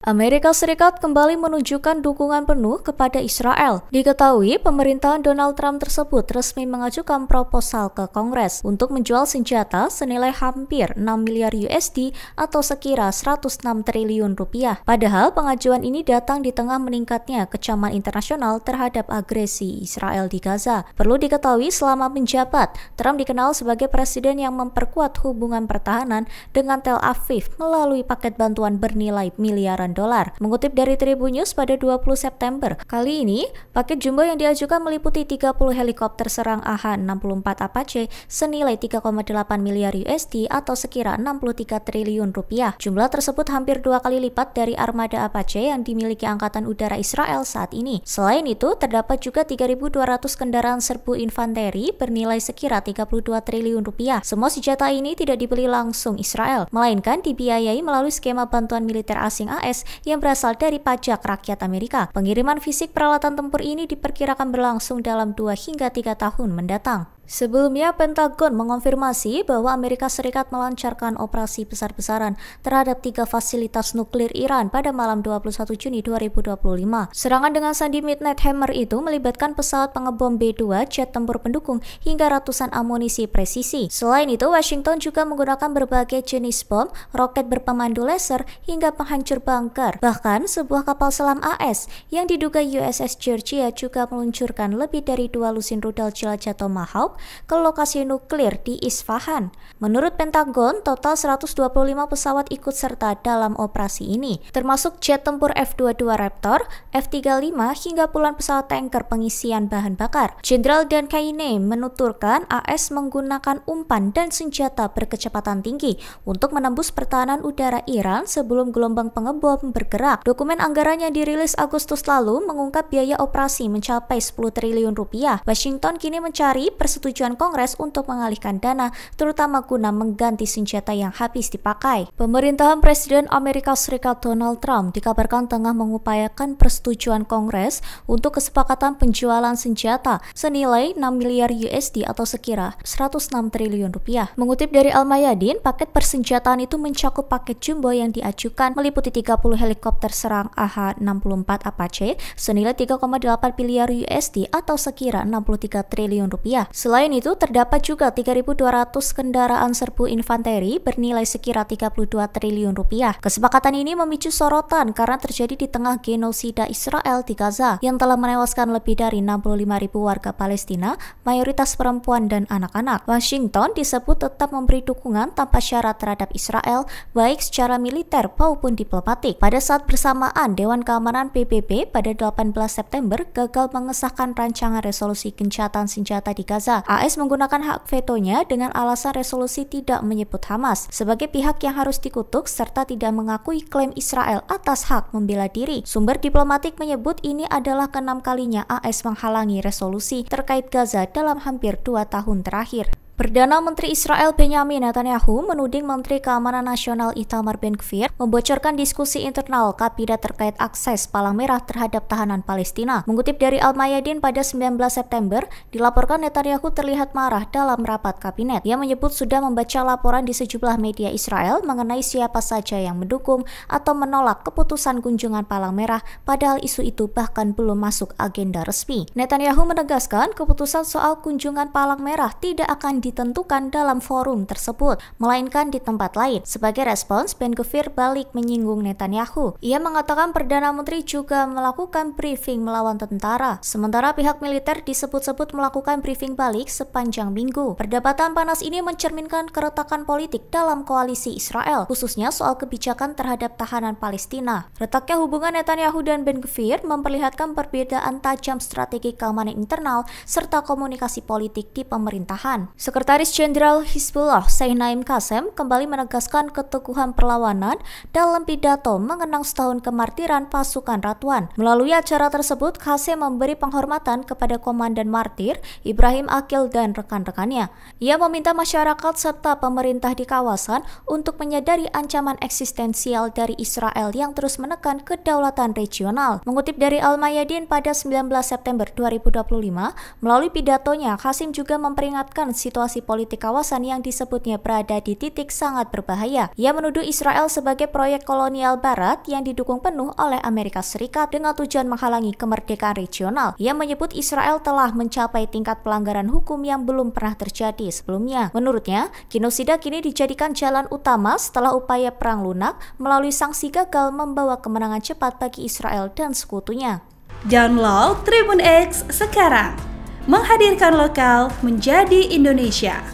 Amerika Serikat kembali menunjukkan dukungan penuh kepada Israel. Diketahui, pemerintahan Donald Trump tersebut resmi mengajukan proposal ke Kongres untuk menjual senjata senilai hampir 6 miliar USD atau sekira 106 triliun rupiah. Padahal pengajuan ini datang di tengah meningkatnya kecaman internasional terhadap agresi Israel di Gaza. Perlu diketahui, selama menjabat, Trump dikenal sebagai presiden yang memperkuat hubungan pertahanan dengan Tel Aviv melalui paket bantuan bernilai miliaran dolar. Mengutip dari Tribun News pada 20 September, kali ini paket jumbo yang diajukan meliputi 30 helikopter serang AH-64 Apache senilai 3,8 miliar USD atau sekira 63 triliun rupiah. Jumlah tersebut hampir 2 kali lipat dari armada Apache yang dimiliki Angkatan Udara Israel saat ini. Selain itu, terdapat juga 3.200 kendaraan serbu infanteri bernilai sekira 32 triliun rupiah. Semua senjata ini tidak dibeli langsung Israel, melainkan dibiayai melalui skema bantuan militer asing AS yang berasal dari pajak rakyat Amerika. Pengiriman fisik peralatan tempur ini diperkirakan berlangsung dalam 2 hingga 3 tahun mendatang. Sebelumnya, Pentagon mengonfirmasi bahwa Amerika Serikat melancarkan operasi besar-besaran terhadap 3 fasilitas nuklir Iran pada malam 21 Juni 2025. Serangan dengan sandi Midnight Hammer itu melibatkan pesawat pengebom B-2, jet tempur pendukung, hingga ratusan amunisi presisi. Selain itu, Washington juga menggunakan berbagai jenis bom, roket berpemandu laser, hingga penghancur bunker. Bahkan, sebuah kapal selam AS yang diduga USS Georgia juga meluncurkan lebih dari 2 lusin rudal jelajah Tomahawk ke lokasi nuklir di Isfahan. Menurut Pentagon, total 125 pesawat ikut serta dalam operasi ini, termasuk jet tempur F-22 Raptor, F-35, hingga puluhan pesawat tanker pengisian bahan bakar. Jenderal Dan Kaine menuturkan AS menggunakan umpan dan senjata berkecepatan tinggi untuk menembus pertahanan udara Iran sebelum gelombang pengebom bergerak. Dokumen anggaran yang dirilis Agustus lalu mengungkap biaya operasi mencapai 10 triliun rupiah. Washington kini mencari persetujuan Kongres untuk mengalihkan dana, terutama guna mengganti senjata yang habis dipakai. Pemerintahan Presiden Amerika Serikat Donald Trump dikabarkan tengah mengupayakan persetujuan Kongres untuk kesepakatan penjualan senjata senilai 6 miliar USD atau sekira 106 triliun rupiah. Mengutip dari Al-Mayadin, paket persenjataan itu mencakup paket jumbo yang diajukan meliputi 30 helikopter serang AH-64 Apache senilai 3,8 miliar USD atau sekira 63 triliun rupiah. Selain itu, terdapat juga 3.200 kendaraan serbu infanteri bernilai sekira 32 triliun rupiah. Kesepakatan ini memicu sorotan karena terjadi di tengah genosida Israel di Gaza yang telah menewaskan lebih dari 65.000 warga Palestina, mayoritas perempuan dan anak-anak. Washington disebut tetap memberi dukungan tanpa syarat terhadap Israel, baik secara militer maupun diplomatik. Pada saat bersamaan, Dewan Keamanan PBB pada 18 September gagal mengesahkan rancangan resolusi gencatan senjata di Gaza. AS menggunakan hak vetonya dengan alasan resolusi tidak menyebut Hamas sebagai pihak yang harus dikutuk serta tidak mengakui klaim Israel atas hak membela diri. Sumber diplomatik menyebut ini adalah ke-6 kalinya AS menghalangi resolusi terkait Gaza dalam hampir 2 tahun terakhir. Perdana Menteri Israel Benjamin Netanyahu menuding Menteri Keamanan Nasional Itamar Ben-Gvir membocorkan diskusi internal kabinet terkait akses Palang Merah terhadap tahanan Palestina. Mengutip dari Al-Mayadin pada 19 September, dilaporkan Netanyahu terlihat marah dalam rapat kabinet. Ia menyebut sudah membaca laporan di sejumlah media Israel mengenai siapa saja yang mendukung atau menolak keputusan kunjungan Palang Merah, padahal isu itu bahkan belum masuk agenda resmi. Netanyahu menegaskan keputusan soal kunjungan Palang Merah tidak akan ditentukan dalam forum tersebut, melainkan di tempat lain. Sebagai respons, Ben-Gvir balik menyinggung Netanyahu. Ia mengatakan Perdana Menteri juga melakukan briefing melawan tentara, sementara pihak militer disebut-sebut melakukan briefing balik sepanjang minggu. Perdebatan panas ini mencerminkan keretakan politik dalam koalisi Israel, khususnya soal kebijakan terhadap tahanan Palestina. Retaknya hubungan Netanyahu dan Ben-Gvir memperlihatkan perbedaan tajam strategi keamanan internal serta komunikasi politik di pemerintahan. Sekretaris Jenderal Hizbullah Said Naim Qassem kembali menegaskan keteguhan perlawanan dalam pidato mengenang setahun kemartiran pasukan Radwan. Melalui acara tersebut, Qassem memberi penghormatan kepada Komandan Martir, Ibrahim Aqil dan rekan-rekannya. Ia meminta masyarakat serta pemerintah di kawasan untuk menyadari ancaman eksistensial dari Israel yang terus menekan kedaulatan regional. Mengutip dari Al-Mayadin pada 19 September 2025, melalui pidatonya, Qassem juga memperingatkan situasi situasi politik kawasan yang disebutnya berada di titik sangat berbahaya. Ia menuduh Israel sebagai proyek kolonial Barat yang didukung penuh oleh Amerika Serikat dengan tujuan menghalangi kemerdekaan regional. Ia menyebut Israel telah mencapai tingkat pelanggaran hukum yang belum pernah terjadi sebelumnya. Menurutnya, genosida kini dijadikan jalan utama setelah upaya perang lunak melalui sanksi gagal membawa kemenangan cepat bagi Israel dan sekutunya. Download Tribun X sekarang, menghadirkan lokal menjadi Indonesia.